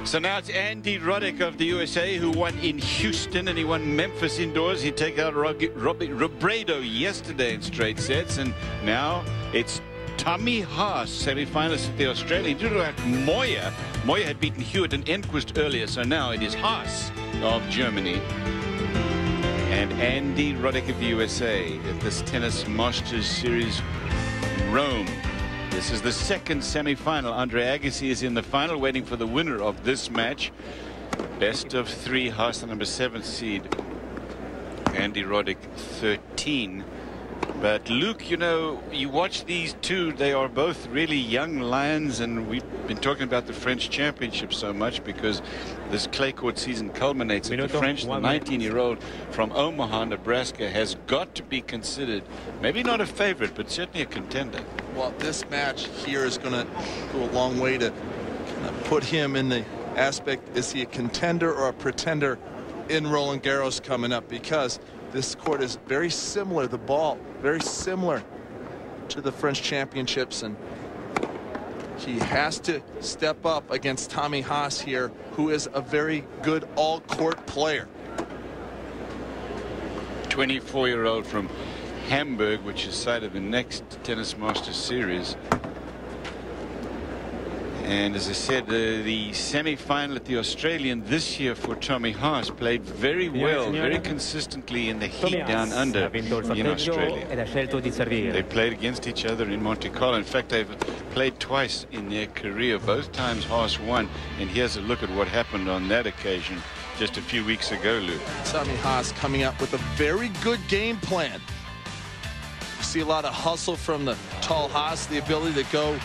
So now it's Andy Roddick of the USA, who won in Houston and he won Memphis indoors. He took out Robredo yesterday in straight sets, and now it's Tommy Haas, semi-finalist at the Australian. Due to Moya had beaten Hewitt and Enquist earlier, so now it is Haas of Germany and Andy Roddick of the USA at this Tennis Masters Series Rome. This is the second semi-final. Andre Agassi is in the final, waiting for the winner of this match. Best of three. Haas, the number 7th seed. Andy Roddick, 13. But Luke, you know, you watch these two, they are both really young lions, and we've been talking about the French Championship so much because this clay court season culminates at the French. The 19-year-old from Omaha, Nebraska, has got to be considered maybe not a favorite, but certainly a contender. Well, this match here is going to go a long way to kind of put him in the aspect, is he a contender or a pretender in Roland Garros coming up, because this court is very similar, the ball very similar to the French Championships, and he has to step up against Tommy Haas here, who is a very good all-court player. 24-year-old from Hamburg, which is site of the next Tennis Masters Series. And as I said, the semi-final at the Australian this year for Tommy Haas played very well, very consistently in the heat down under in Australia. They played against each other in Monte Carlo. In fact, they've played twice in their career. Both times Haas won. And here's a look at what happened on that occasion just a few weeks ago, Luke. Tommy Haas coming up with a very good game plan. You see a lot of hustle from the tall Haas, the ability to go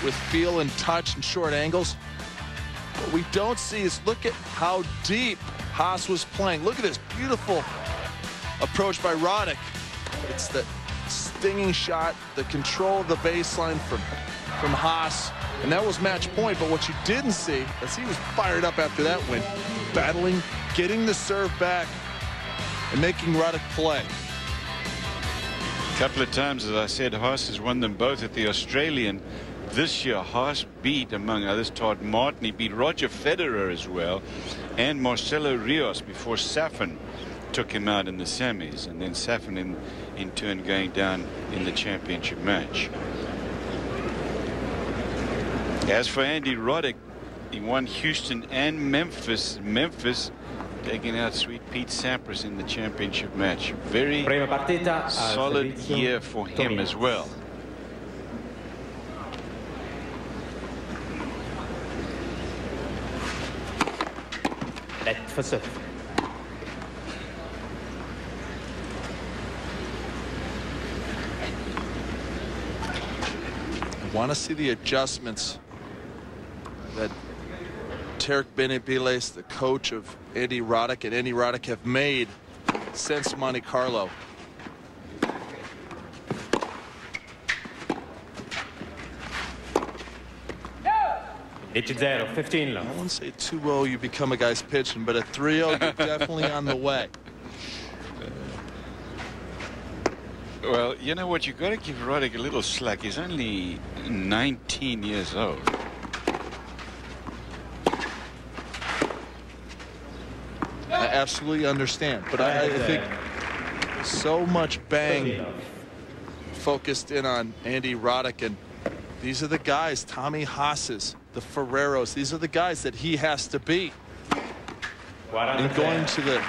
with feel and touch and short angles. What we don't see is look at how deep Haas was playing. Look at this beautiful approach by Roddick. It's the stinging shot, the control of the baseline from Haas, and that was match point. But what you didn't see is he was fired up after that win, battling, getting the serve back, and making Roddick play. A couple of times, as I said, Haas has won them both at the Australian. This year, Haas beat, among others, Todd Martin. He beat Roger Federer as well, and Marcelo Rios before Safin took him out in the semis, and then Safin in turn going down in the championship match. As for Andy Roddick, he won Houston and Memphis. Memphis taking out sweet Pete Sampras in the championship match. Very solid year for him as well. For serve. I want to see the adjustments that Tarek Benabiles, the coach of Andy Roddick, and Andy Roddick have made since Monte Carlo. It's 0, 15 love. I wouldn't say 2-0 you become a guy's pitching, but at 3-0 you're definitely on the way. Well, you know what, you've got to give Roddick a little slack. He's only 19 years old. I absolutely understand, but I think so much bang focused in on Andy Roddick, and these are the guys, Tommy Haas's, the Ferreros. These are the guys that he has to beat in going to the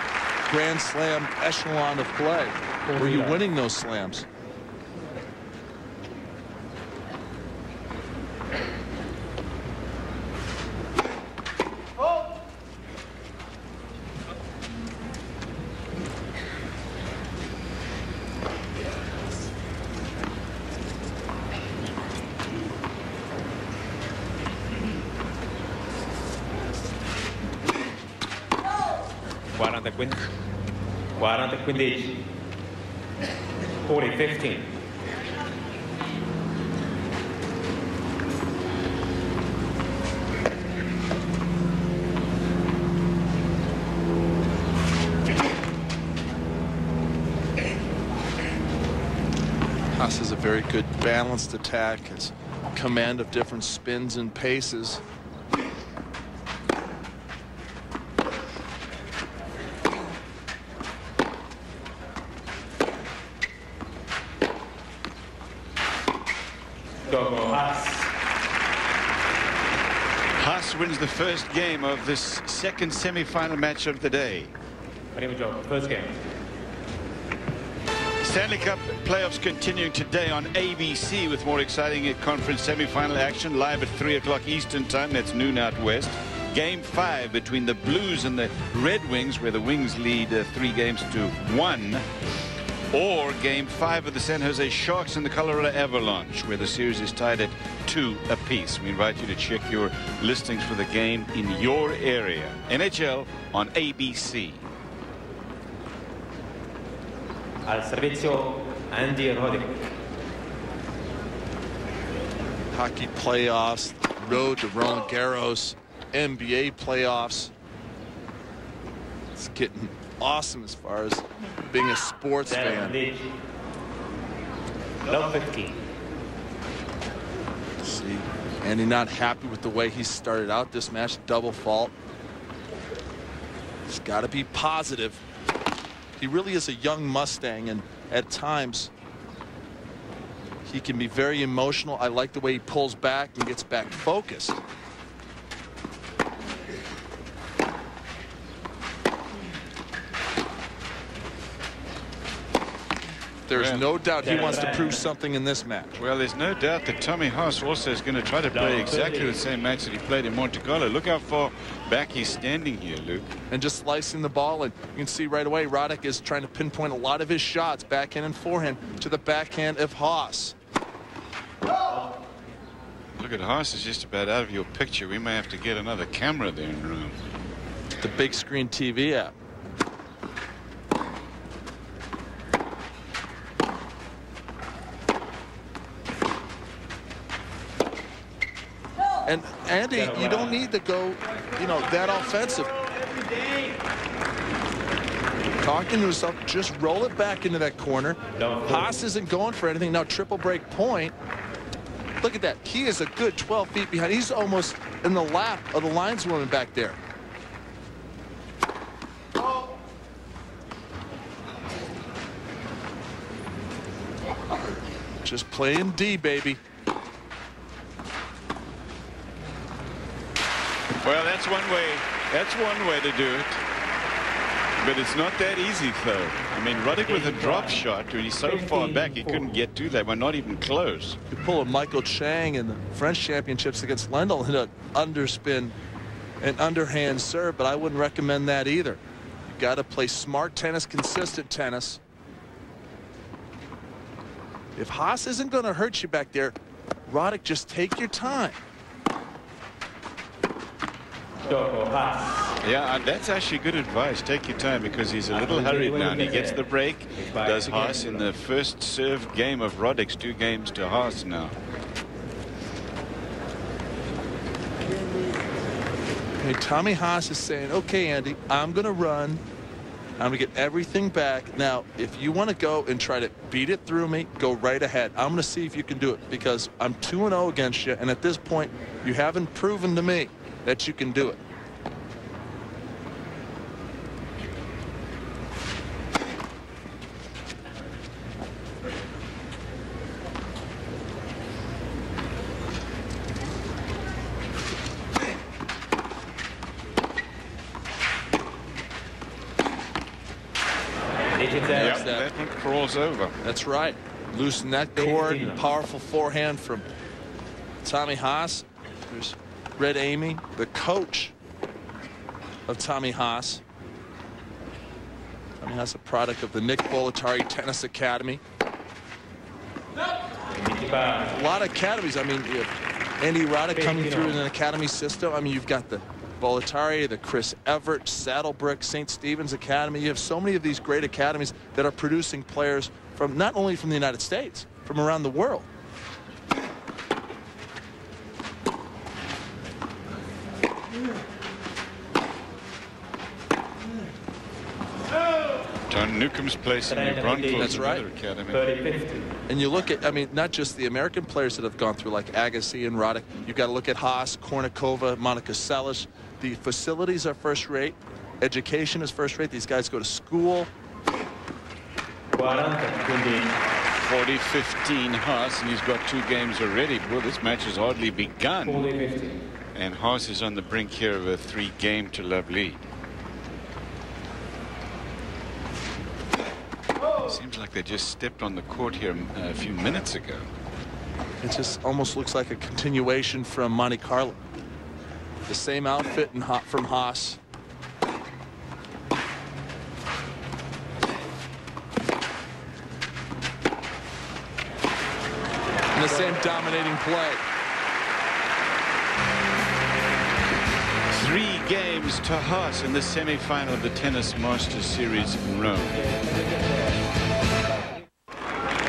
Grand Slam echelon of play, where you're winning those slams. Guarda 15. 40-15. Haas has a very good balanced attack, his command of different spins and paces. Haas wins the first game of this second semi-final match of the day. First game. Stanley Cup playoffs continuing today on ABC with more exciting conference semi-final action live at 3 o'clock Eastern time. That's noon out west. Game 5 between the Blues and the Red Wings, where the Wings lead 3-1. Or Game 5 of the San Jose Sharks and the Colorado Avalanche, where the series is tied at 2 apiece. We invite you to check your listings for the game in your area. NHL on ABC. Al servizio Andy Roddick. Hockey playoffs, road to Roland Garros, NBA playoffs. It's getting awesome as far as being a sports fan. Love 15. See, Andy not happy with the way he started out this match. Double fault. He's got to be positive. He really is a young Mustang, and at times he can be very emotional. I like the way he pulls back and gets back focused. There's no doubt he wants to prove something in this match. Well, there's no doubt that Tommy Haas also is going to try to play exactly the same match that he played in Monte Carlo. Look how far back he's standing here, Luke. And just slicing the ball, and you can see right away Roddick is trying to pinpoint a lot of his shots, backhand and forehand, to the backhand of Haas. Look at Haas is just about out of your picture. We may have to get another camera there in the room. The big screen TV app. And Andy, you don't need to go, that offensive. Talking to himself, just roll it back into that corner. Haas isn't going for anything. Now triple break point. Look at that. He is a good 12 feet behind. He's almost in the lap of the lineswoman back there. Just playing D, baby. Well, that's one way. That's one way to do it. But it's not that easy, though. I mean, Roddick with a drop shot, when he's so far back, he couldn't get to that one, not even close. You pull a Michael Chang in the French championships against Lendl, hit an underspin, an underhand serve, but I wouldn't recommend that either. You got to play smart tennis, consistent tennis. If Haas isn't going to hurt you back there, Roddick, just take your time. Yeah, that's actually good advice. Take your time, because he's a little hurried now. And he gets the break. Does Haas in the first serve game of Roddick's 2 games to Haas now. Hey, Tommy Haas is saying, okay, Andy, I'm going to run. I'm going to get everything back. Now, if you want to go and try to beat it through me, go right ahead. I'm going to see if you can do it, because I'm 2-0 against you. And at this point, you haven't proven to me that you can do it. Yep, that one crawls over. That's right. Loosen that cord. Powerful forehand from Tommy Haas. There's Red Amy, the coach of Tommy Haas. Tommy Haas, a product of the Nick Bollettieri Tennis Academy. A lot of academies. I mean, you have Andy Roddick coming through in an academy system. I mean, you've got the Bollettieri, the Chris Everett, Saddlebrick, St. Stephen's Academy. You have so many of these great academies that are producing players from not only from the United States, from around the world. John Newcomb's place in New Braunfels. That's right. Academy. And you look at, I mean, not just the American players that have gone through, like Agassi and Roddick. You've got to look at Haas, Kornikova, Monica Seles. The facilities are first rate. Education is first rate. These guys go to school. 40, quindi 40-15 Haas, and he's got 2 games already. Well, this match has hardly begun. 40-50. And Haas is on the brink here of a 3-game to love lead. Seems like they just stepped on the court here a few minutes ago. It just almost looks like a continuation from Monte Carlo. The same outfit from Haas. And the same dominating play. 3 games to Haas in the semifinal of the Tennis Masters Series in Rome.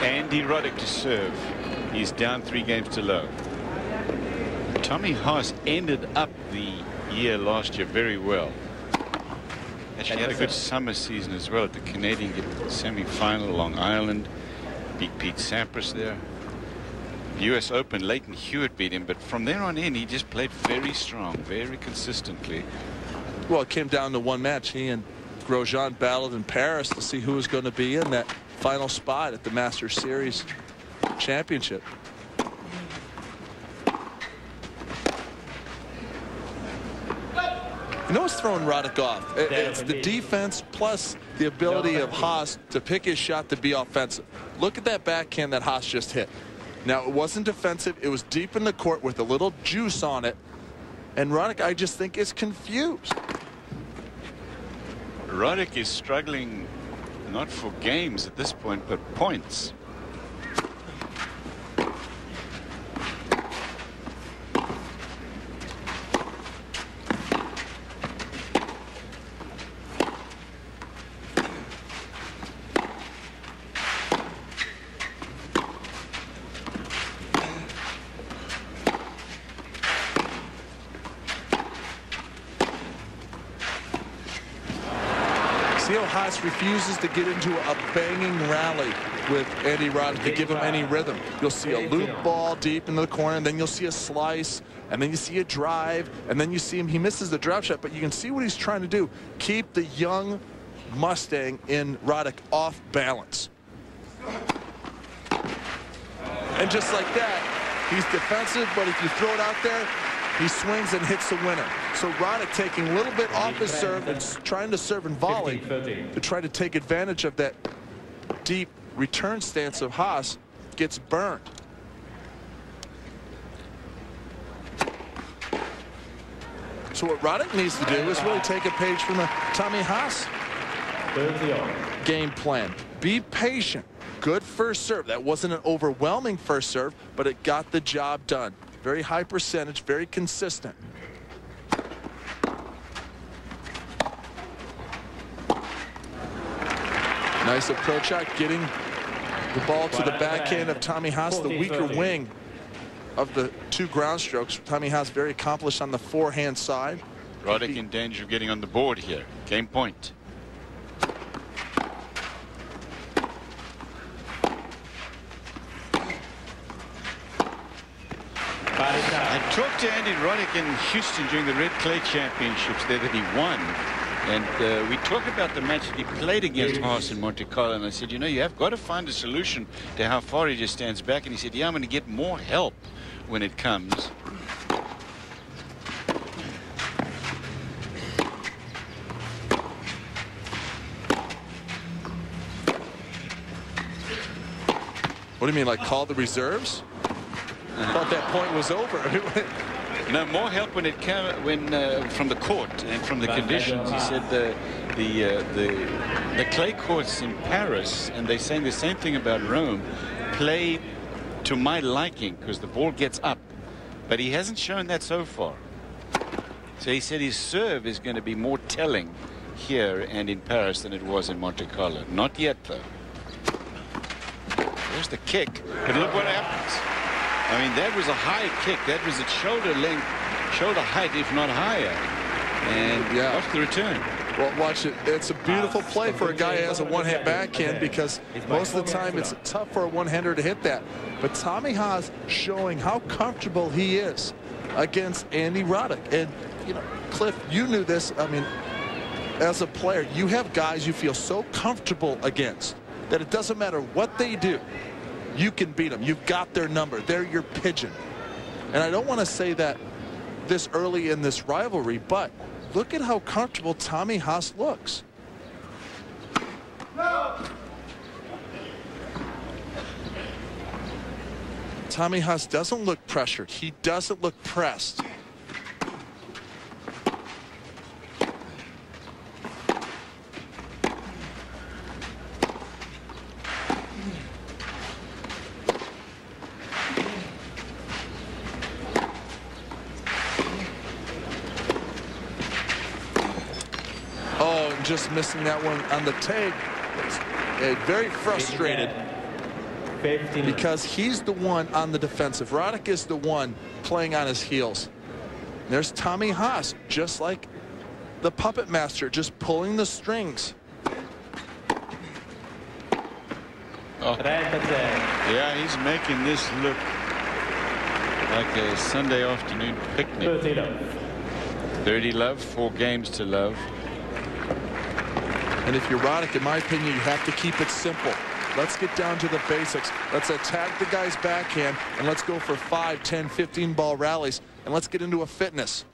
Andy Roddick to serve. He's down 3 games to love. Tommy Haas ended up the year last year very well. Actually had a good summer season as well at the Canadian semi-final, Long Island. Beat Pete Sampras there. US Open, Leighton Hewitt beat him, but from there on in he just played very strong, very consistently. Well, it came down to one match. He and Grosjean battled in Paris to see who was going to be in that final spot at the Masters Series Championship. You know what's throwing Roddick off? It's the defense plus the ability of Haas to pick his shot to be offensive. Look at that backhand that Haas just hit. Now, it wasn't defensive. It was deep in the court with a little juice on it. And Roddick, I just think, is confused. Roddick is struggling not for games at this point, but points. Haas refuses to get into a banging rally with Andy Roddick to give him any rhythm. You'll see a loop ball deep into the corner, and then you'll see a slice, and then you see a drive, and then you see him. He misses the drop shot, but you can see what he's trying to do. Keep the young Mustang in Roddick off balance. And just like that, he's defensive, but if you throw it out there, he swings and hits the winner. So Roddick taking a little bit off his serve and trying to serve and volley to try to take advantage of that deep return stance of Haas. Gets burned. So what Roddick needs to do is really take a page from the Tommy Haas game plan. Be patient. Good first serve. That wasn't an overwhelming first serve, but it got the job done. Very high percentage, very consistent. Nice approach shot, getting the ball to the backhand of Tommy Haas, the weaker wing of the 2 ground strokes. Tommy Haas very accomplished on the forehand side. Roddick in danger of getting on the board here. Game point. I talked to Andy Roddick in Houston during the Red Clay Championships there that he won. And we talked about the match that he played against Haas in Monte Carlo. And I said, you know, you have got to find a solution to how far he just stands back. And he said, yeah, I'm going to get more help when it comes. What do you mean, like call the reserves? I thought that point was over. No, more help when it came from the court and from the conditions. He said the clay courts in Paris, and they're saying the same thing about Rome, play to my liking because the ball gets up, but he hasn't shown that so far. So he said his serve is going to be more telling here and in Paris than it was in Monte Carlo. Not yet, though. There's the kick, but look what happens. I mean, that was a high kick. That was at shoulder length, shoulder height, if not higher. And off the return. Well, watch it. It's a beautiful play for a guy who has a one-hand backhand because most of the time it's tough for a one-hander to hit that. But Tommy Haas showing how comfortable he is against Andy Roddick. And, you know, Cliff, you knew this. I mean, as a player, you have guys you feel so comfortable against that it doesn't matter what they do. you can beat them. You've got their number. They're your pigeon. And I don't want to say that this early in this rivalry, but look at how comfortable Tommy Haas looks. Tommy Haas doesn't look pressured. He doesn't look pressed. Oh, and just missing that one on the take. Very frustrated because he's the one on the defensive. Roddick is the one playing on his heels. There's Tommy Haas, just like the puppet master, just pulling the strings. Oh. Yeah, he's making this look like a Sunday afternoon picnic. 30 love, 4 games to love. And if you're Roddick, in my opinion, you have to keep it simple. Let's get down to the basics. Let's attack the guy's backhand, and let's go for 5, 10, 15 ball rallies, and let's get into a fitness.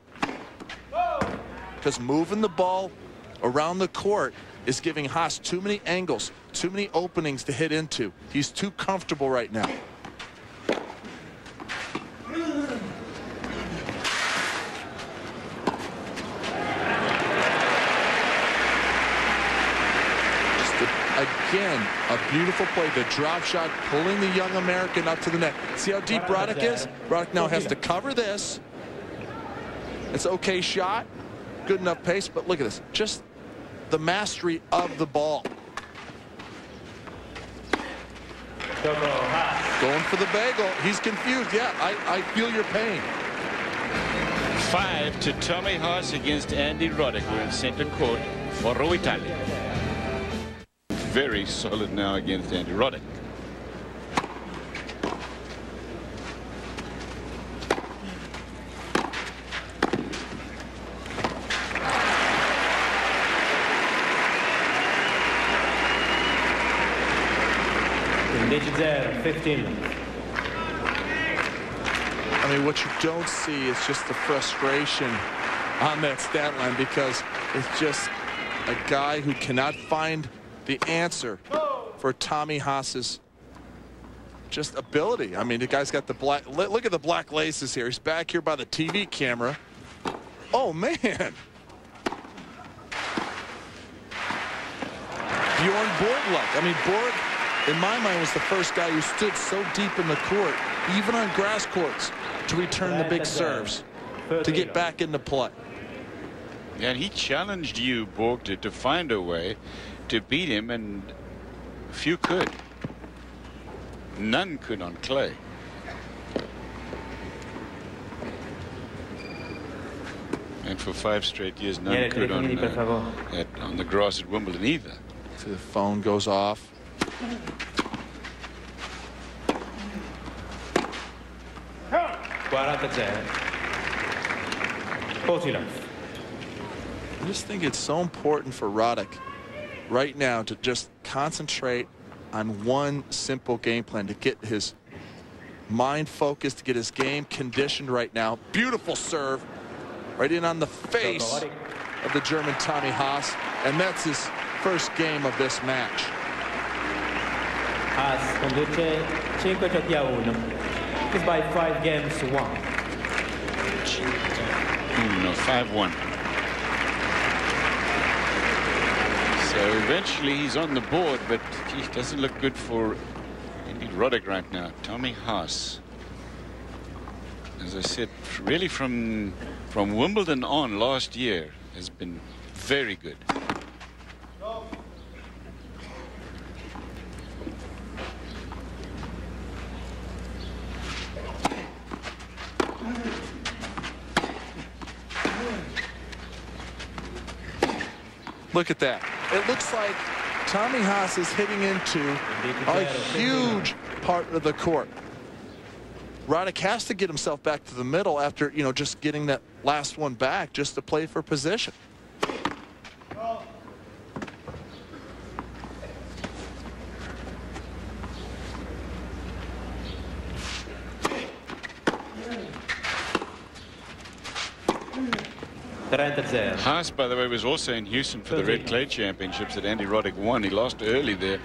Because moving the ball around the court is giving Haas too many angles, too many openings to hit into. He's too comfortable right now. Again, a beautiful play. The drop shot, pulling the young American up to the net. See how deep Roddick is? Roddick now has to cover this. It's okay shot. Good enough pace, but look at this. Just the mastery of the ball. Going for the bagel. He's confused. Yeah, I feel your pain. 5 to Tommy Haas against Andy Roddick. We're in center court for Italia. Very solid now against Andy Roddick. Invece 15. I mean, what you don't see is just the frustration on that stat line, because it's just a guy who cannot find the answer for Tommy Haas's just ability. I mean, the guy's got the black. Look at the black laces here. He's back here by the TV camera. Oh, man. Bjorn Borg-like. I mean, Borg, in my mind, was the first guy who stood so deep in the court, even on grass courts, to return the big serves, to get back into play. And he challenged you, Borg, to find a way to beat him, and few could. None could on clay. And for 5 straight years, none could on the grass at Wimbledon either. So the phone goes off. I just think it's so important for Roddick right now to just concentrate on one simple game plan, to get his mind focused, to get his game conditioned right now. Beautiful serve right in on the face of the German Tommy Haas, and that's his first game of this match. Haas conduce 5-1. It's by 5 games to 1. No, 5-1. So eventually he's on the board, but he doesn't look good for Andy Roddick right now. Tommy Haas, as I said, really from Wimbledon on last year, has been very good. Look at that. It looks like Tommy Haas is hitting into a huge part of the court. Roddick has to get himself back to the middle after, just getting that last one back just to play for position. 30-0. Haas, by the way, was also in Houston for the Red Clay Championships that Andy Roddick won. He lost early there.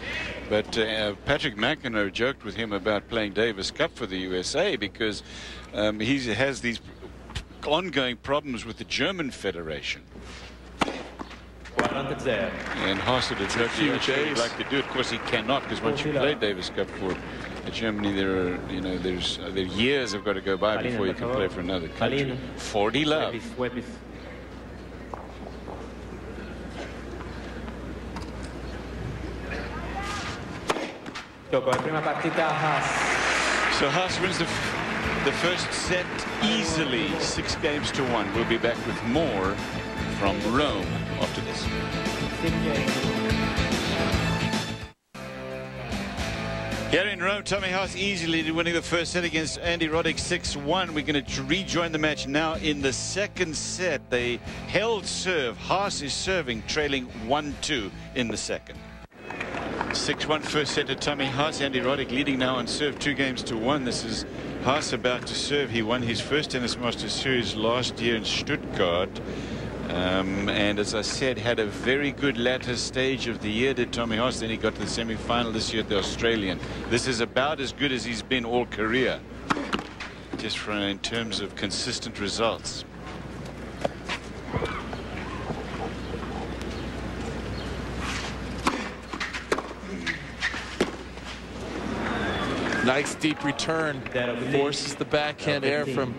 But Patrick McEnroe joked with him about playing Davis Cup for the USA because he has these ongoing problems with the German Federation. 40-0. And Haas had a huge he'd like to do it. Of course, he cannot, because once you play Davis Cup for Germany, there are years have got to go by before you can play for another country. 40 love. So Haas wins the first set easily, 6-1. We'll be back with more from Rome after this. Here in Rome, Tommy Haas easily winning the first set against Andy Roddick 6-1. We're going to rejoin the match now in the second set. They held serve. Haas is serving, trailing 1-2 in the second. 6-1 first set to Tommy Haas. Andy Roddick leading now on serve 2-1. This is Haas about to serve. He won his first Tennis Masters Series last year in Stuttgart. And as I said, had a very good latter stage of the year, did Tommy Haas. Then he got to the semi-final this year at the Australian. This is about as good as he's been all career, just in terms of consistent results. Nice deep return. Forces the backhand air from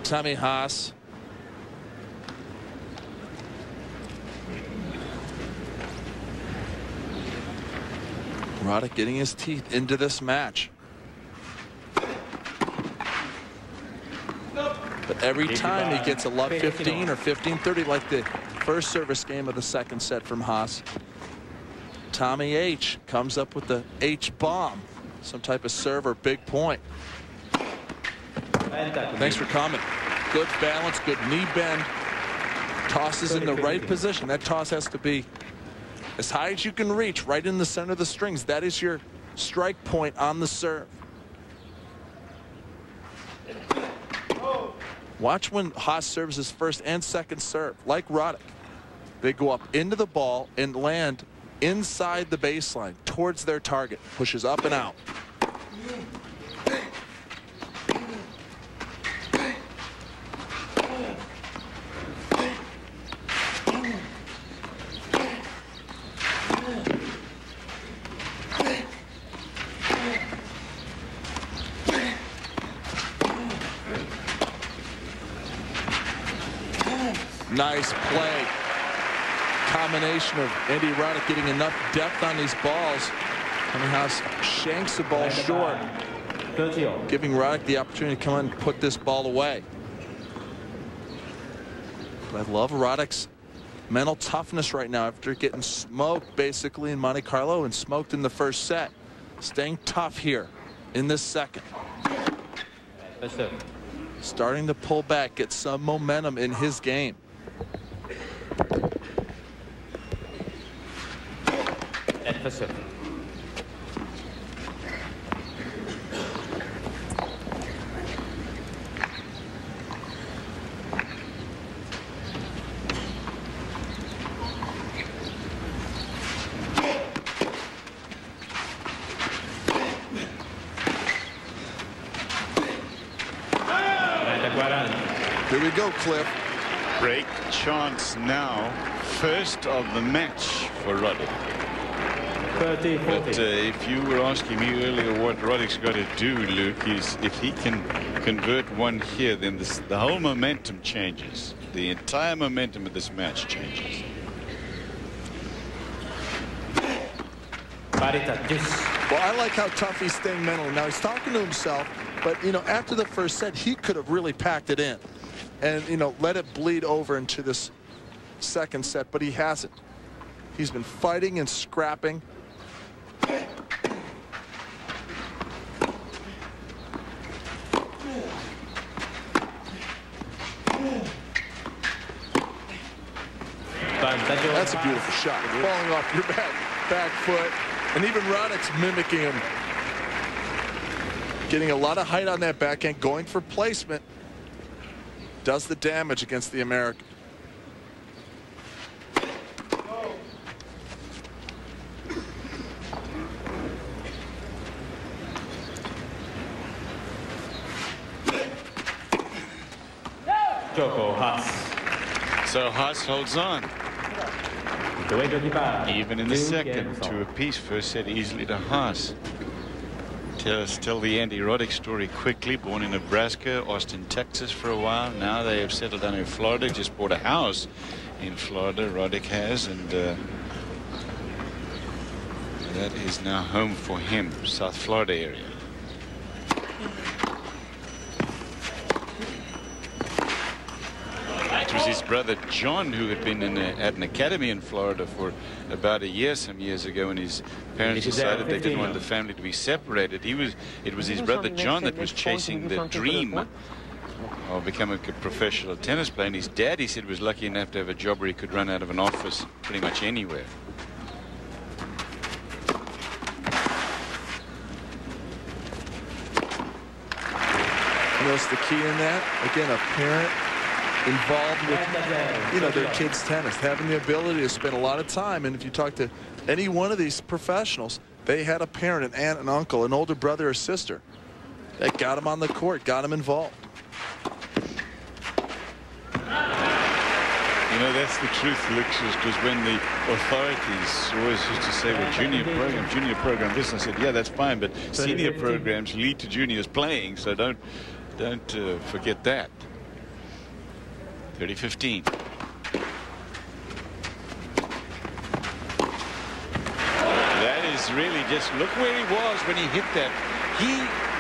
Tommy Haas. Roddick getting his teeth into this match. But every time he gets a love 15 or 15-30, like the first service game of the second set from Haas, Tommy H comes up with the H-bomb. Some type of serve or big point. Thanks for coming. Good balance, good knee bend. Tosses in the right position. That toss has to be as high as you can reach, right in the center of the strings. That is your strike point on the serve. Watch when Haas serves his first and second serve. Like Roddick, they go up into the ball and land inside the baseline towards their target. Pushes up and out. Nice play. Combination of Andy Roddick getting enough depth on these balls. Tommy Haas shanks the ball short, giving Roddick the opportunity to come in and put this ball away. But I love Roddick's mental toughness right now after getting smoked basically in Monte Carlo and smoked in the first set. Staying tough here in this second. Starting to pull back, get some momentum in his game. Here we go, Cliff. Break chance now. First of the match for Roddick. 30-40. But if you were asking me earlier what Roddick's got to do, Luke, is if he can convert one here, then the whole momentum changes. The entire momentum of this match changes. Well, I like how tough he's staying mentally. Now, he's talking to himself, but, you know, after the first set, he could have really packed it in and, you know, let it bleed over into this second set, but he hasn't. He's been fighting and scrapping. That's a beautiful shot. Falling off your back foot. And even Roddick's mimicking him. Getting a lot of height on that backhand, going for placement. Does the damage against the American. So Haas holds on. Even in the second, 2 apiece. First set easily to Haas. Tell the Andy Roddick story quickly. Born in Nebraska, Austin, Texas for a while. Now they have settled down in Florida. Just bought a house in Florida, Roddick has, and that is now home for him, South Florida area. It was his brother John who had been at an academy in Florida for about a year some years ago, and his parents decided they didn't want the family to be separated. It was his brother John that was chasing the dream of becoming a professional tennis player, and his dad, he said, was lucky enough to have a job where he could run out of an office pretty much anywhere. You know, the key in that, again, a parent involved with, you know, their kids' tennis, having the ability to spend a lot of time. And if you talk to any one of these professionals, they had a parent, an aunt, an uncle, an older brother or sister that got them on the court, got them involved. You know, that's the truth, Luxus, because when the authorities always used to say, well, junior program this, I said, yeah, that's fine, but senior programs lead to juniors playing, so don't forget that. 30-15. That is really just, look where he was when he hit that.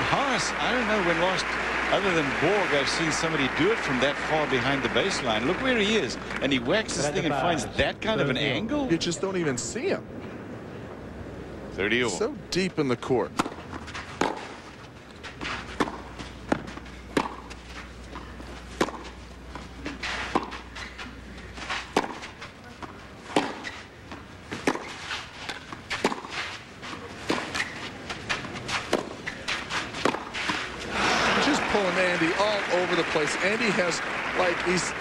Haas, I don't know when last, other than Borg, I've seen somebody do it from that far behind the baseline. Look where he is, and he whacks this thing and finds that kind of an angle. You just don't even see him. 30-all. So deep in the court. Andy all over the place. Andy has, like, he's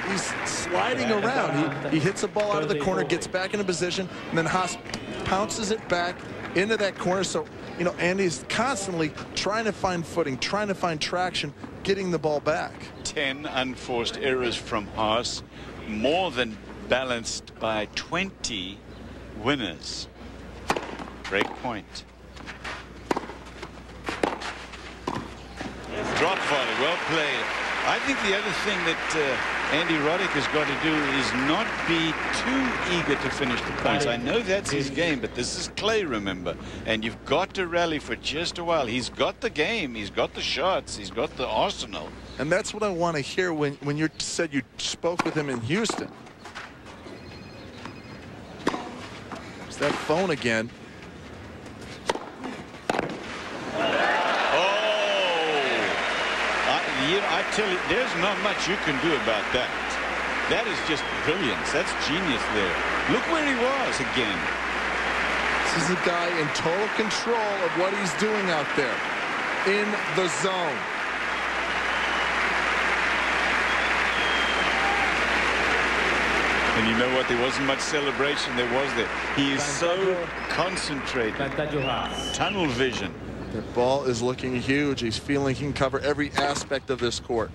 sliding around. He hits a ball out of the corner, gets back into position, and then Haas pounces it back into that corner. So, you know, Andy's constantly trying to find footing, trying to find traction, getting the ball back. 10 unforced errors from Haas, more than balanced by 20 winners. Break point. Drop volley, well played. I think the other thing that Andy Roddick has got to do is not be too eager to finish the points. I know that's his game, but this is clay, remember, and you've got to rally for just a while. He's got the game, he's got the shots, he's got the arsenal. And that's what I want to hear when you said you spoke with him in Houston. It's that phone again. I tell you, there's not much you can do about that. That is just brilliance. That's genius there. Look where he was again. This is a guy in total control of what he's doing out there in the zone. And you know what? There wasn't much celebration. There was there. He is so concentrated. Tunnel vision. The ball is looking huge. He's feeling he can cover every aspect of this court.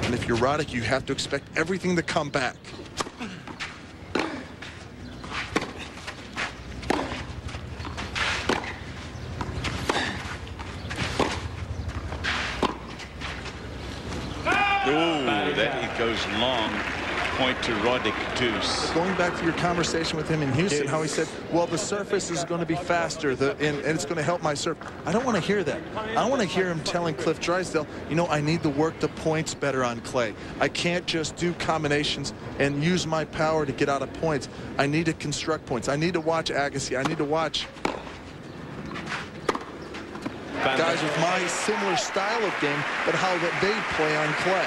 And if you're Roddick, you have to expect everything to come back. Oh, that it goes long. Point to Roddick, deuce. Going back to your conversation with him in Houston, how he said, well, the surface is going to be faster and it's going to help my serve. I don't want to hear that. I want to hear him telling Cliff Drysdale, you know, I need to work the points better on clay. I can't just do combinations and use my power to get out of points. I need to construct points. I need to watch Agassi. I need to watch guys with my similar style of game, but how that they play on clay.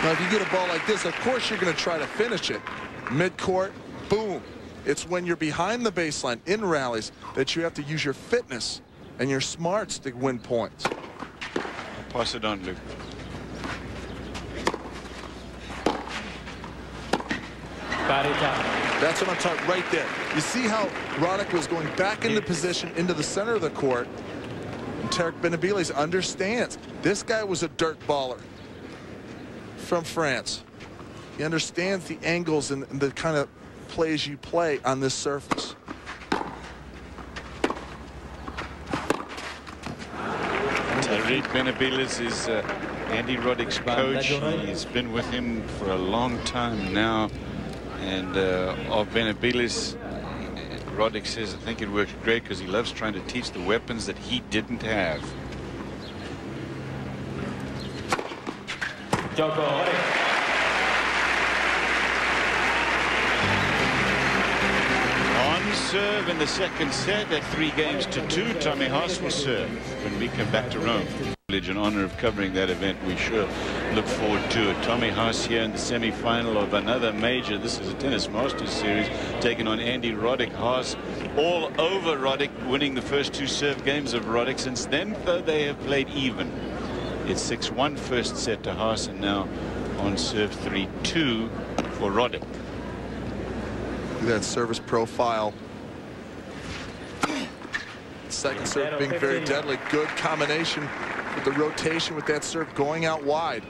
Now, if you get a ball like this, of course you're going to try to finish it. Mid-court, boom. It's when you're behind the baseline in rallies that you have to use your fitness and your smarts to win points. Pass it on, Luke. That's what I'm talking right there. You see how Roddick was going back into position into the center of the court Tarek Benabides understands. This guy was a dirt baller from France. He understands the angles and the kind of plays you play on this surface. Tarek Benabides is Andy Roddick's coach. He's been with him for a long time now. And of Benabides, Roddick says, I think it works great because he loves trying to teach the weapons that he didn't have. On serve in the second set at 3-2. Tommy Haas will serve when we come back to Rome. Privilege and honor of covering that event. We sure look forward to it. Tommy Haas here in the semi-final of another major. This is a Tennis Masters series taking on Andy Roddick. Haas all over Roddick, winning the first 2 serve games of Roddick. Since then, though, they have played even. It's 6-1 first set to Haas, and now on serve 3-2 for Roddick. Look at that service profile. Second serve being very deadly. Good combination with the rotation with that serve going out wide.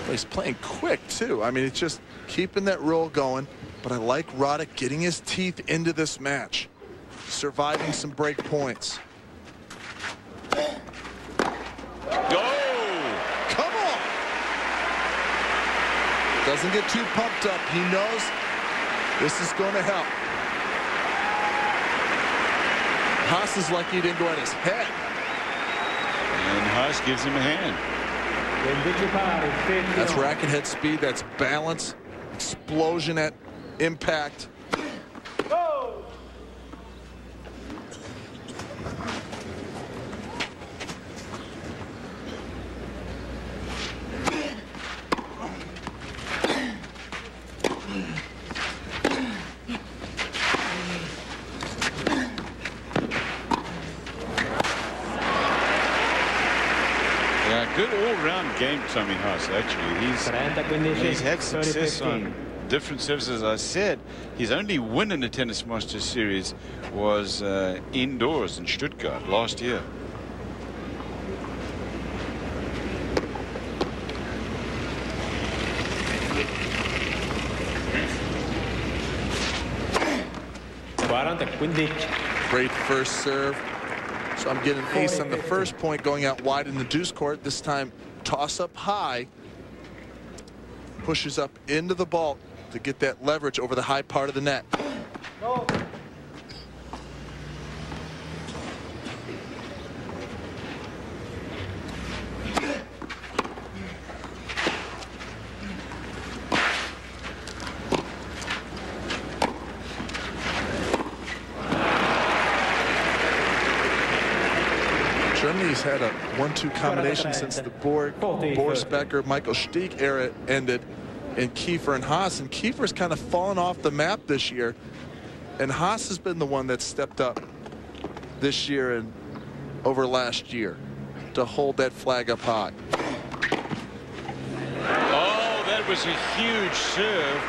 He's playing quick too. I mean, it's just keeping that roll going. But I like Roddick getting his teeth into this match, surviving some break points. Go! Come on! Doesn't get too pumped up. He knows this is going to help. Haas is lucky he didn't go at his head. And Haas gives him a hand. That's racket head speed. That's balance, explosion at impact. Good all-round game, Tommy Haas, actually. He's had success on different surfaces. As I said, his only win in the Tennis Masters series was indoors in Stuttgart last year. Great first serve. So I'm getting an ace on the first point, going out wide in the deuce court. This time toss up high, pushes up into the ball to get that leverage over the high part of the net. Germany's had a 1-2 combination since the Boris Becker, Michael Stich era ended, and Kiefer and Haas. And Kiefer's kind of fallen off the map this year, and Haas has been the one that stepped up this year and over last year to hold that flag up high. Oh, that was a huge serve,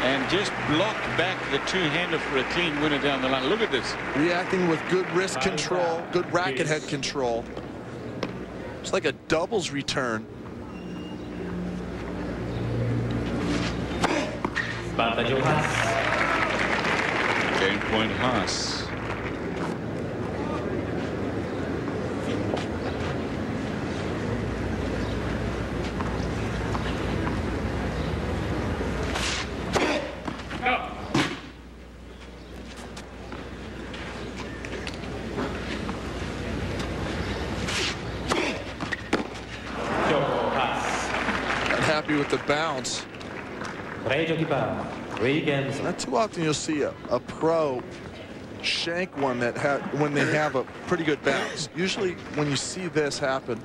and just blocked back the two-hander for a clean winner down the line. Look at this. Reacting with good wrist control, good racket head control. It's like a doubles return. Game point Haas. Happy with the bounce. Not too often you'll see a pro shank one that when they have a pretty good bounce. Usually when you see this happen,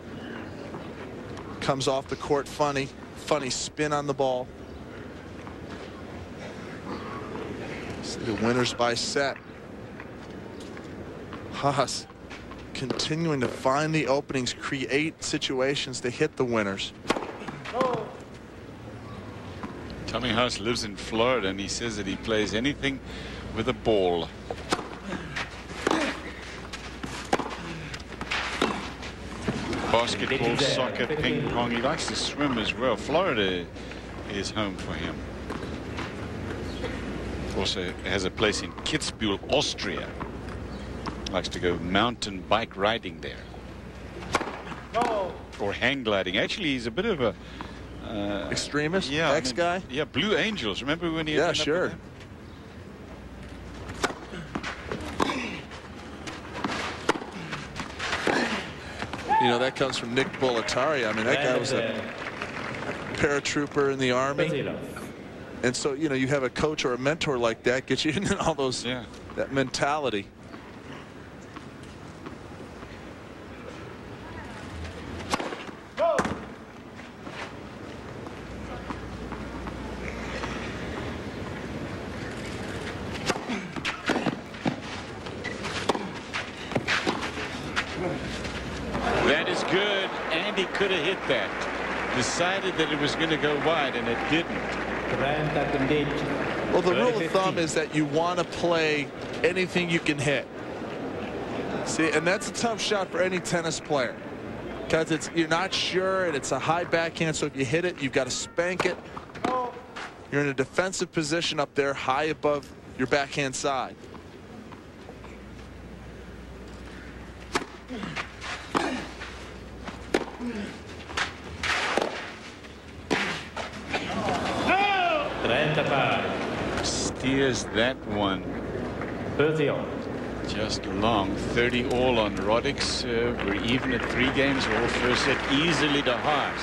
comes off the court funny spin on the ball. See the winners by set. Haas continuing to find the openings, create situations to hit the winners. Tommy Haas lives in Florida, and he says that he plays anything with a ball. Basketball, soccer, ping pong. He likes to swim as well. Florida is home for him. Also has a place in Kitzbühel, Austria. Likes to go mountain bike riding there. Or hang gliding. Actually, he's a bit of a extremist, yeah, ex-guy. Yeah, Blue Angels. Remember when he? Yeah, sure. You know, that comes from Nick Bolletari. I mean, that guy was a paratrooper in the Army. And so, you know, you have a coach or a mentor like that, get you into all those, that mentality. That is good. Andy could have hit that. Decided that it was going to go wide, and it didn't. Well, the rule of thumb is that you want to play anything you can hit. See, and that's a tough shot for any tennis player, because you're not sure, and it's a high backhand, so if you hit it, you've got to spank it. You're in a defensive position up there, high above your backhand side. Steers that one. 30 all. Just long. 30 all on Roddick's serve. We're even at 3 games. All first set easily to Haas.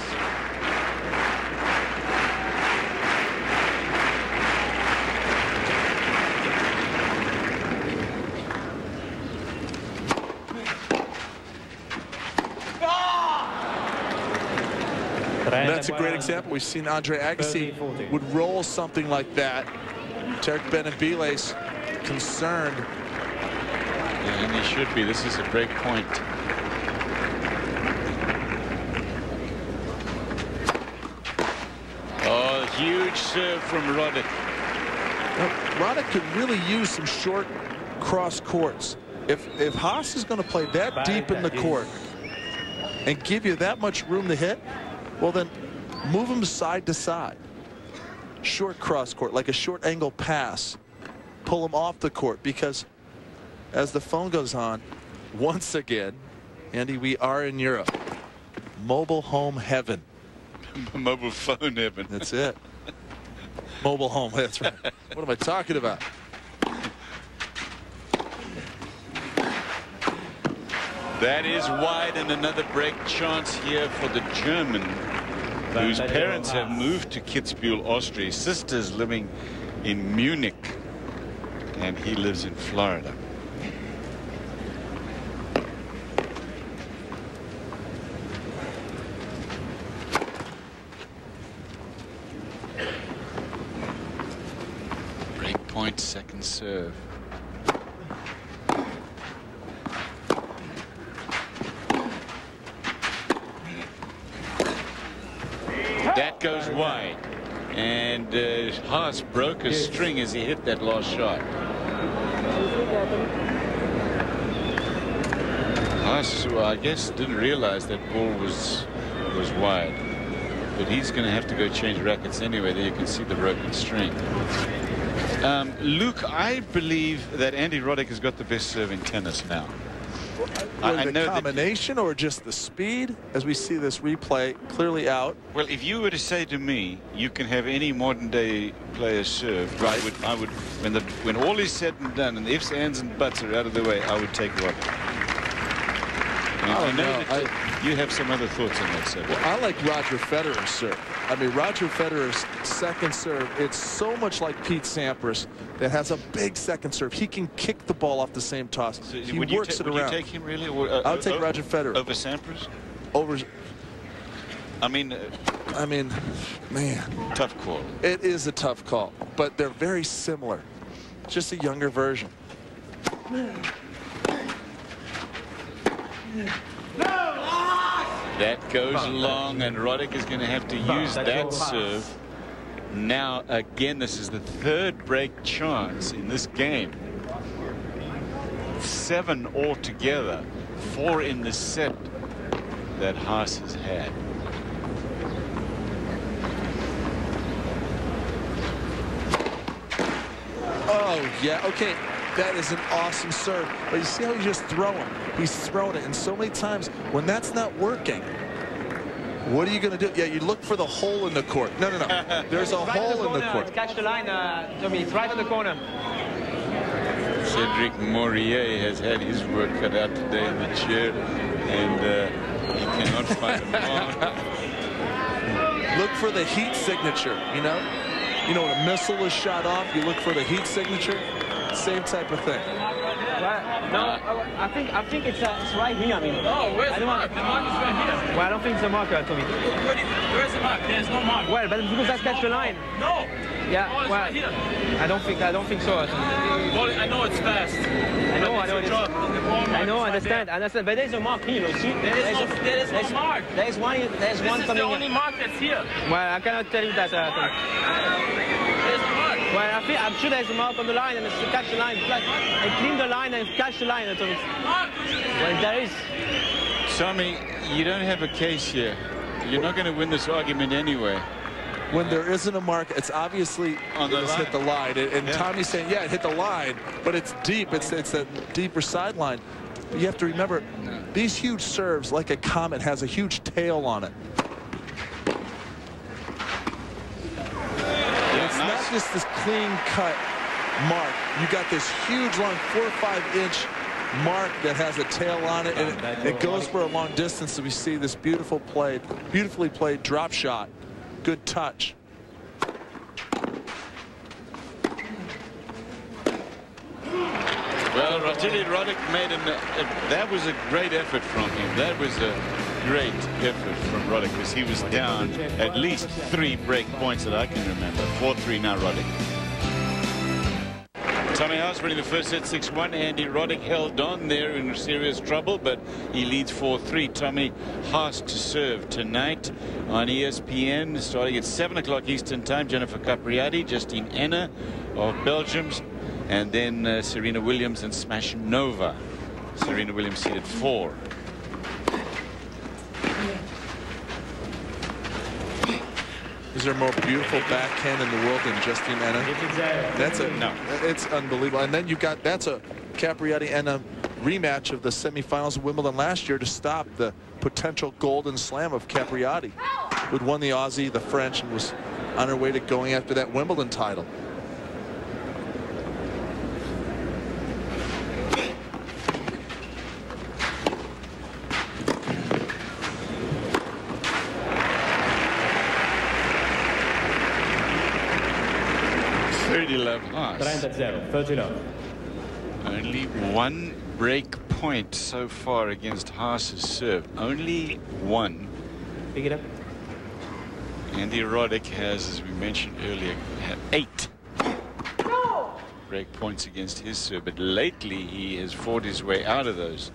That's a great example. We've seen Andre Agassi would roll something like that. Tarek Benabiles concerned. Yeah, and he should be. This is a break point. Oh, huge serve from Roddick. Roddick could really use some short cross courts. If Haas is going to play that deep in the court and give you that much room to hit, well, then move him side to side. Short cross court, like a short angle pass. Pull him off the court, because as the phone goes on, once again, Andy, we are in Europe. Mobile home heaven. Mobile phone heaven. That's it. Mobile home, that's right. What am I talking about? That is wide, and another break chance here for the German, whose parents have moved to Kitzbühel, Austria. His sister's living in Munich, and he lives in Florida. Break point, second serve. That goes wide, and Haas broke a string as he hit that last shot. Haas, well, I guess, didn't realize that ball was wide, but he's going to have to go change rackets anyway. There you can see the broken string. Luke, I believe that Andy Roddick has got the best serve in tennis now. I know the combination or just the speed, as we see this replay clearly out. Well, if you were to say to me, you can have any modern day player serve, right? I would when all is said and done and the ifs, ands and buts are out of the way, I would take Roddick. I know that you have some other thoughts on that serve. Well, I like Roger Federer's serve. I mean, Roger Federer's second serve, it's so much like Pete Sampras that has a big second serve. He can kick the ball off the same toss. So he works it around. Would you take him really? I would take Roger Federer. Over Sampras? Over. I mean, man. Tough call. It is a tough call, but they're very similar. Just a younger version. That goes long, and Roddick is going to have to use that serve. Now, again, this is the third break chance in this game. 7 altogether, 4 in the set. that Haas has had. Oh, yeah, okay. That is an awesome serve. But you see how he's just throwing? He's throwing it. And so many times when that's not working, what are you going to do? Yeah, you look for the hole in the court. No, no, no. There's a hole in the court. Catch the line, Tommy. It's right in the corner. Cedric Maurier has had his work cut out today in the chair, and he cannot find a mark. Look for the heat signature, you know? You know, when a missile is shot off, you look for the heat signature. Same type of thing. Well, no, I think it's right here. I mean, oh, where's the mark? The mark is right here. Well, I don't think it's a marker, Tommy. Where's the mark? There's no mark. Well, but because that's catch the line. No. Yeah. Oh, it's well, right here. I don't think so. Well, I know it's fast. I know. I understand. But there's a mark here. You see? There is no mark. There's one. There's this one is coming. The only mark that's here. Well, I cannot tell you that. There's the mark. Well, I'm sure there's a mark on the line, and it's to catch the line. And clean the line and catch the line. Well, there is. Tommy, you don't have a case here. You're not going to win this argument anyway. When there isn't a mark, it's obviously on the line. Hit the line. And yeah. Tommy's saying, yeah, it hit the line, but it's deep. It's a deeper sideline. But you have to remember, these huge serves, like a comet, has a huge tail on it. It's not just this clean-cut mark. You got this huge, long 4 or 5 inch mark that has a tail on it, and it goes for a long distance. So we see this beautifully played drop shot. Good touch. Well, Roddick made that was a great effort from him. That was a great effort from Roddick, because he was down at least 3 break points that I can remember. 4-3 now, Roddick. Tommy Haas winning the first set 6-1. Andy Roddick held on there in serious trouble, but he leads 4-3. Tommy Haas to serve tonight on ESPN, starting at 7 o'clock Eastern Time. Jennifer Capriati, Justine Henin of Belgium, and then Serena Williams and Smash Nova. Serena Williams seated 4. Is there a more beautiful backhand in the world than Justine Henin? No. It's unbelievable. And then that's a Capriati and a rematch of the semifinals of Wimbledon last year to stop the potential golden slam of Capriati, who had won the Aussie, the French, and was on her way to going after that Wimbledon title. Only 1 break point so far against Haas's serve. Only 1. Pick it up. Andy Roddick has, as we mentioned earlier, had 8 break points against his serve. But lately he has fought his way out of those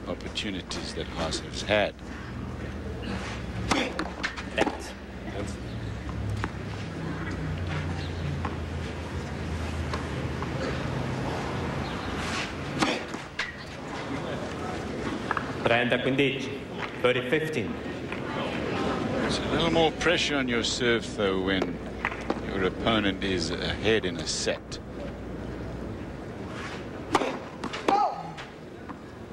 opportunities that Haas has had. Birdie 15. There's a little more pressure on your serve, though, when your opponent is ahead in a set. Well,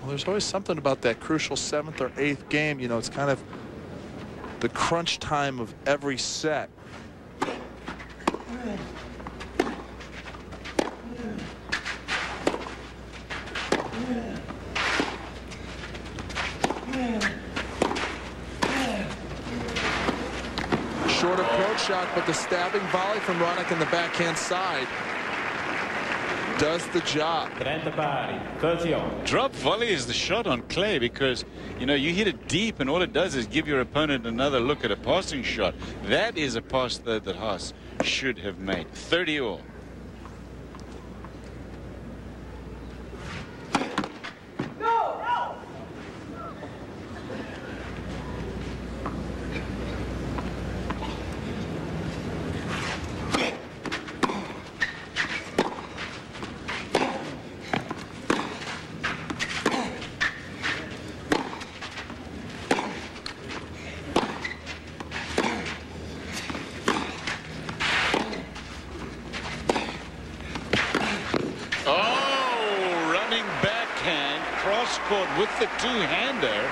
there's always something about that crucial 7th or 8th game. You know, it's kind of the crunch time of every set. Short approach shot, but the stabbing volley from Roddick in the backhand side does the job. Drop volley is the shot on clay, because, you know, you hit it deep and all it does is give your opponent another look at a passing shot. That is a pass, though, that Haas should have made. 30 all. with the two-hander.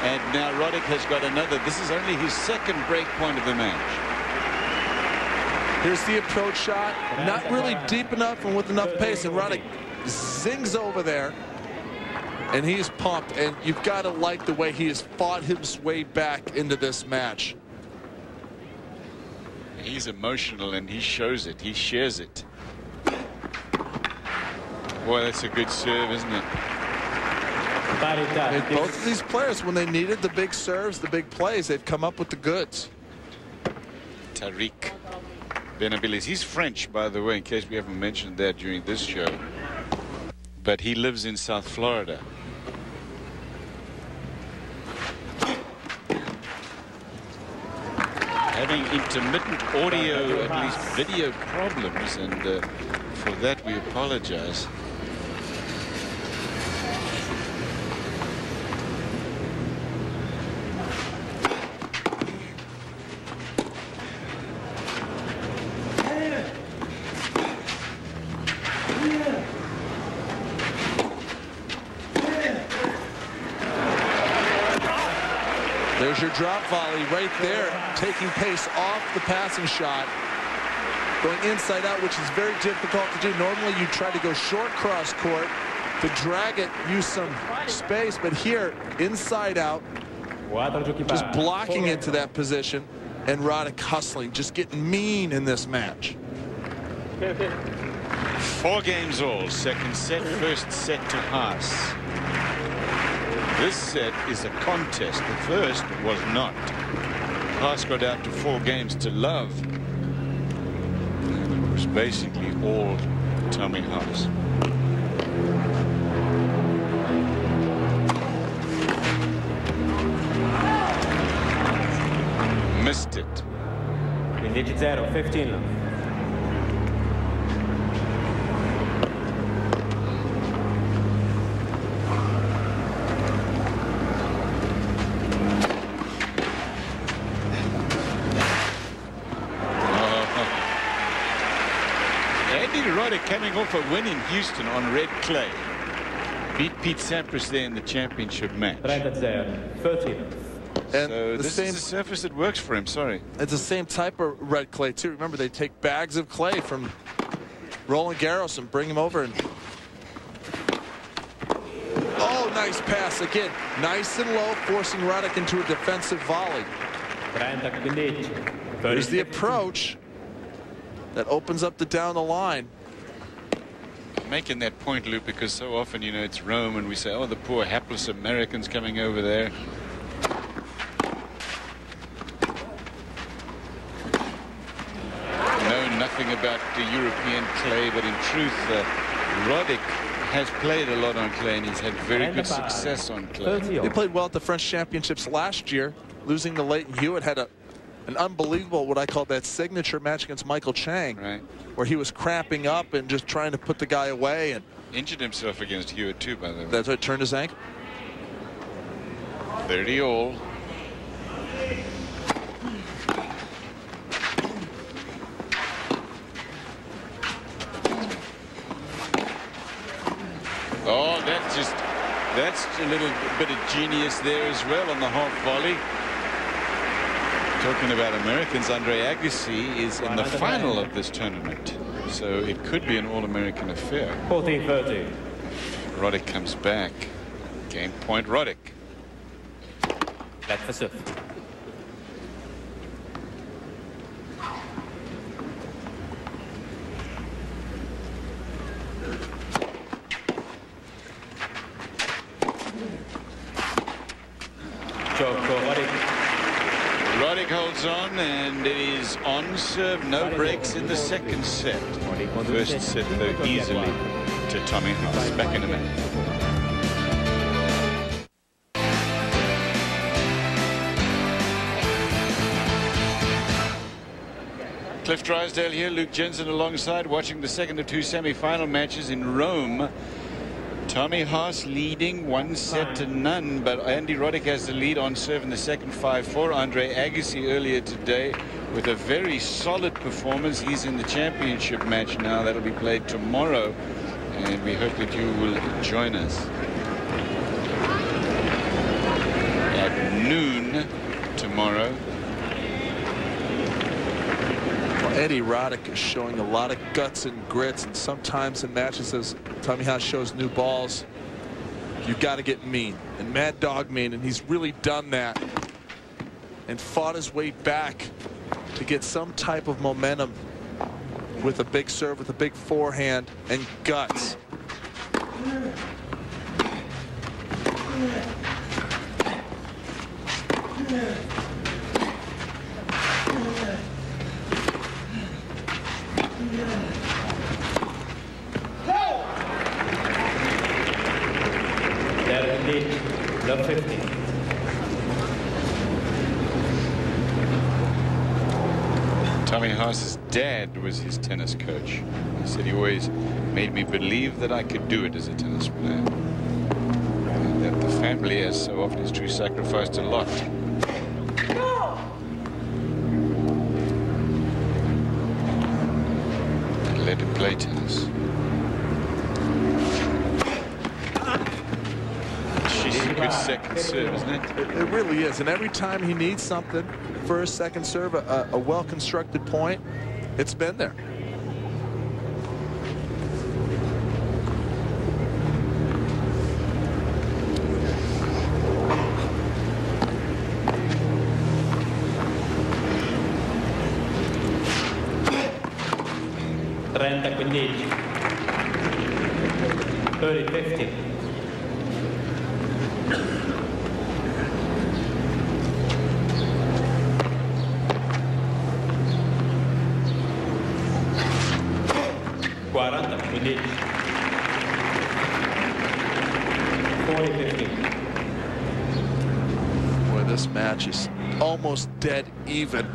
And now Roddick has got another. This is only his second break point of the match. Here's the approach shot. Not really deep enough and with enough pace. And Roddick zings over there. And he's pumped. And you've got to like the way he has fought his way back into this match. He's emotional and he shows it. He shares it. Boy, that's a good serve, isn't it? And both of these players, when they needed the big serves, the big plays, they've come up with the goods. Tariq Benabilis. He's French, by the way, in case we haven't mentioned that during this show. But he lives in South Florida. Having intermittent audio, at least video problems, and for that we apologize. There's your drop volley right there, taking pace off the passing shot, going inside out, which is very difficult to do. Normally you try to go short cross court to drag it, use some space, but here inside out, just blocking into that position, and Roddick hustling, just getting mean in this match. 4 games all. Second set, first set to Haas. This set is a contest. The first was not. Haas got out to 4 games to love. And it was basically all Tommy Haas. Missed it. 15-0, 15 love. Roddick coming off a win in Houston on red clay. Beat Pete Sampras there in the championship match. 13. And so this is a surface that works for him. Sorry. It's the same type of red clay too. Remember, they take bags of clay from Roland Garros and bring them over. And oh, nice pass again. Nice and low, forcing Roddick into a defensive volley. There's the approach that opens up the down the line. Making that point, Luke, because so often, you know, it's Rome and we say, oh, the poor hapless Americans coming over there. Know nothing about the European clay, but in truth, Roddick has played a lot on clay and he's had very good success on clay. He played well at the French Championships last year, losing to Leighton Hewitt. Had an unbelievable, what I call that signature match against Michael Chang, right, where he was cramping up and just trying to put the guy away, and injured himself against Hewitt too, by the way. That's what turned his ankle. 30 all. Oh, that's a little bit of genius there as well on the half volley. Talking about Americans, Andre Agassi is in the final of this tournament, so it could be an all-American affair. 14-30. Roddick comes back. Game point, Roddick. Flat for serve. Roddick holds on, and it is on serve, no breaks in the second set. First set, though, easily to Tommy Haas. Back in a minute. Cliff Drysdale here, Luke Jensen alongside, watching the second of 2 semi-final matches in Rome. Tommy Haas leading 1-0, but Andy Roddick has the lead on serve in the second 5-4. Andre Agassi earlier today with a very solid performance. He's in the championship match now. That'll be played tomorrow, and we hope that you will join us. tomorrow. Well, Eddie Roddick is showing a lot of guts and grits, and sometimes in matches, as Tommy Haas shows new balls, you've got to get mean and mad dog mean, and he's really done that and fought his way back to get some type of momentum with a big serve, with a big forehand and guts. There indeed, love 50. Tommy Haas's dad was his tennis coach. He said he always made me believe that I could do it as a tennis player. And that the family, as so often is true, sacrificed a lot. And let him play tennis. She's a good second serve, isn't it? It really is, and every time he needs something for his second serve, a well-constructed point, it's been there. Quindi 30-50. Quindi 40-50. Boy, this match is almost dead even.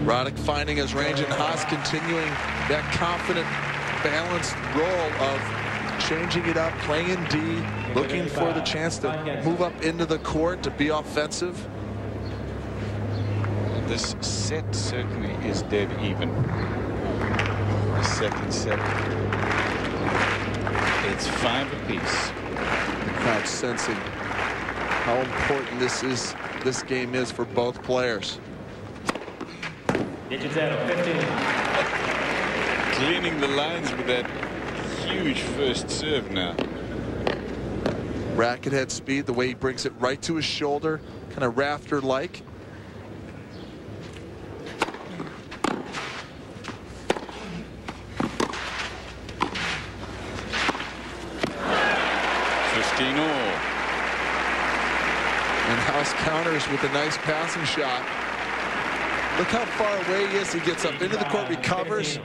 Roddick finding his range, and Haas continuing that confident, balanced role of changing it up, playing in D, looking for the chance to move up into the court to be offensive. This set certainly is dead even. The second set. It's 5 apiece. The crowd sensing how important this game is for both players. 10-0, 15. Cleaning the lines with that huge first serve now. Racket head speed, the way he brings it right to his shoulder, kind of rafter-like. And Haas counters with a nice passing shot. Look how far away he is. He gets up into the court, recovers,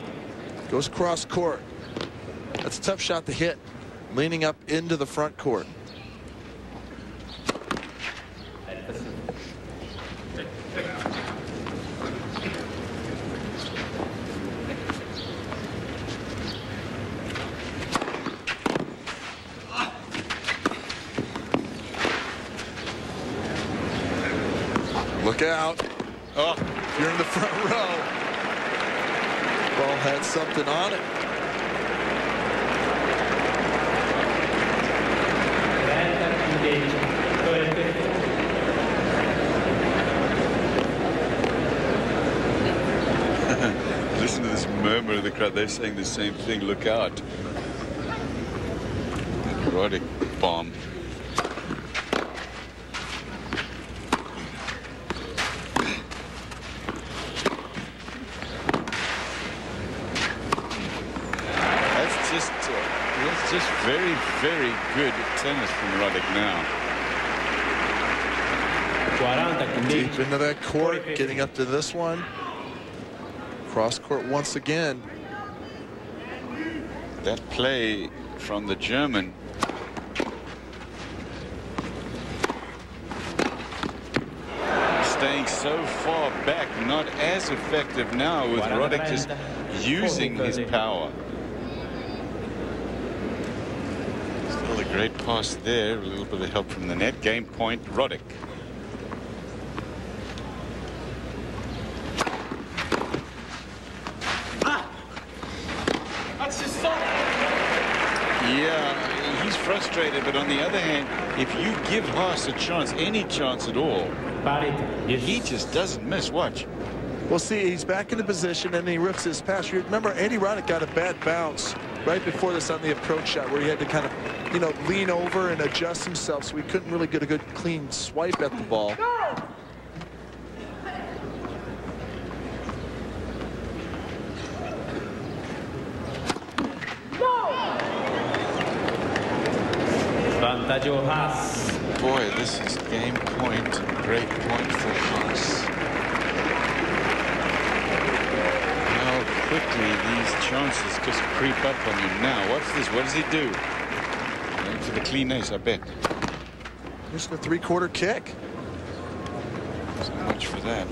goes cross court. That's a tough shot to hit, leaning up into the front court. Look out. Oh, you're in the front row. Ball had something on it. Listen to this murmur of the crowd. They're saying the same thing. Look out. Roddick bomb. That's just very, very good tennis from Roddick now. Deep into that court, getting up to this one. Cross court once again. That play from the German. Staying so far back, not as effective now with Roddick just using his power. Still a great pass there, a little bit of help from the net. Game point, Roddick. That's just so... Yeah, he's frustrated, but on the other hand, if you give Haas a chance, any chance at all, he just doesn't miss. Watch. Well, see, he's back in the position, and he rips his pass. Remember, Andy Roddick got a bad bounce right before this on the approach shot, where he had to kind of, you know, lean over and adjust himself, so he couldn't really get a good, clean swipe at the ball. Boy, this is game point, great point for Haas. How quickly these chances just creep up on him now. What's this? What does he do? Going for the clean ace, I bet. Just a three-quarter kick. So much for that.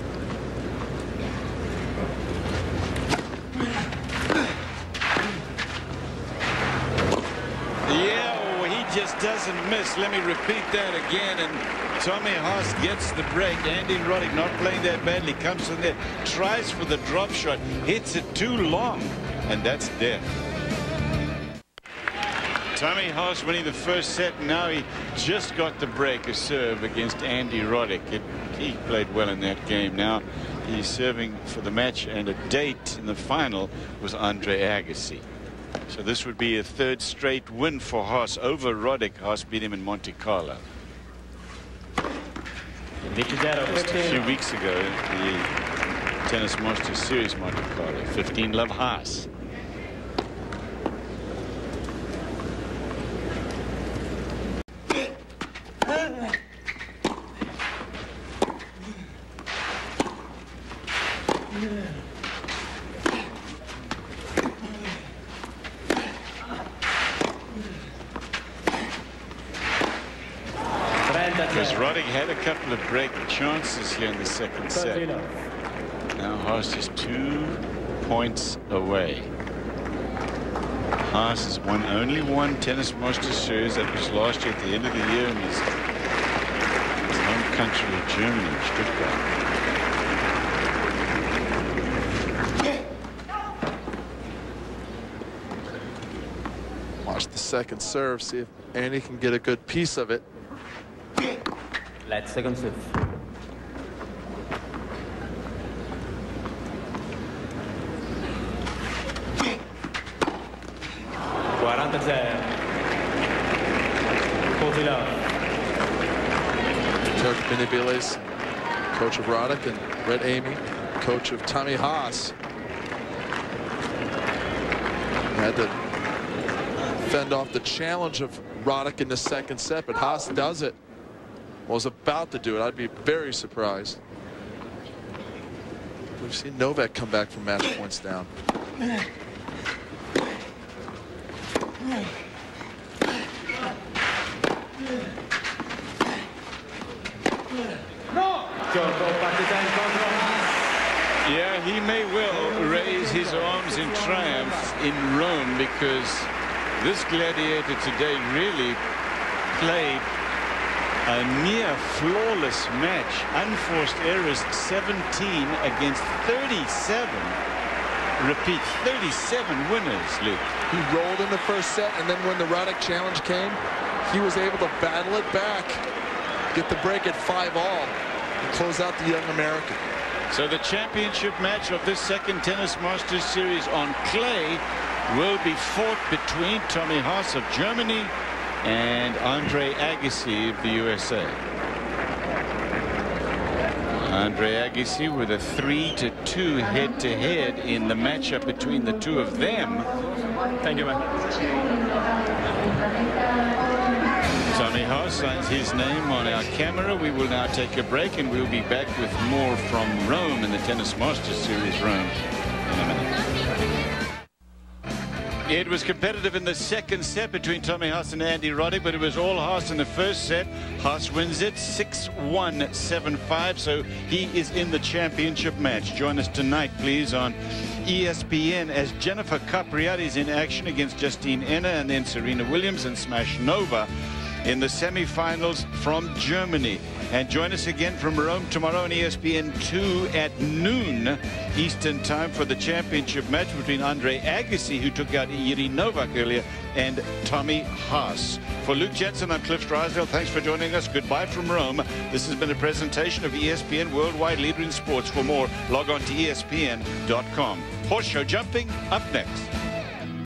Yeah. Just doesn't miss. Let me repeat that again, and Tommy Haas gets the break. Andy Roddick not playing that badly, comes in there, tries for the drop shot, hits it too long, and that's death. Tommy Haas winning the first set, and now he just got the break, a serve against Andy Roddick. He played well in that game. Now he's serving for the match, and a date in the final was Andre Agassi. So this would be a third straight win for Haas over Roddick. Haas beat him in Monte Carlo just a few weeks ago, the Tennis Masters Series Monte Carlo. 15-love Haas. Because Roddick had a couple of break chances here in the second set. Now Haas is 2 points away. Haas has won only one Tennis Masters Series. That was last year at the end of the year in his home country of Germany, Stuttgart. Watch the second serve, see if Andy can get a good piece of it. Let's second serve. Turk Minibiles, coach of Roddick, and Red Amy, coach of Tommy Haas. Had to fend off the challenge of Roddick in the second set, but Haas does it. Was about to do it. I'd be very surprised. We've seen Novak come back from match points down. Yeah, he may well raise his arms in triumph in Rome, because this gladiator today really played a near flawless match. Unforced errors 17 against 37. Repeat, 37 winners, Luke. He rolled in the first set, and then when the Roddick challenge came, he was able to battle it back, get the break at 5-all, and close out the young American. So the championship match of this second Tennis Masters Series on clay will be fought between Tommy Haas of Germany and Andre Agassi of the USA. Andre Agassi with a 3-2 head-to-head in the matchup between the two of them. Thank you, man. Tommy Haas signs his name on our camera. We will now take a break, and we'll be back with more from Rome in the Tennis Masters Series Rome in a minute. It was competitive in the second set between Tommy Haas and Andy Roddick, but it was all Haas in the first set. Haas wins it 6-1, 7-5, so he is in the championship match. Join us tonight, please, on ESPN as Jennifer Capriati is in action against Justine Enna, and then Serena Williams and Smash Nova in the semifinals from Germany. And join us again from Rome tomorrow on ESPN 2 at noon Eastern time for the championship match between Andre Agassi, who took out Jiří Novak earlier, and Tommy Haas. For Luke Jensen, I'm Cliff Drysdale. Thanks for joining us. Goodbye from Rome. This has been a presentation of ESPN, worldwide leader in sports. For more, log on to ESPN.com. Horse show jumping up next.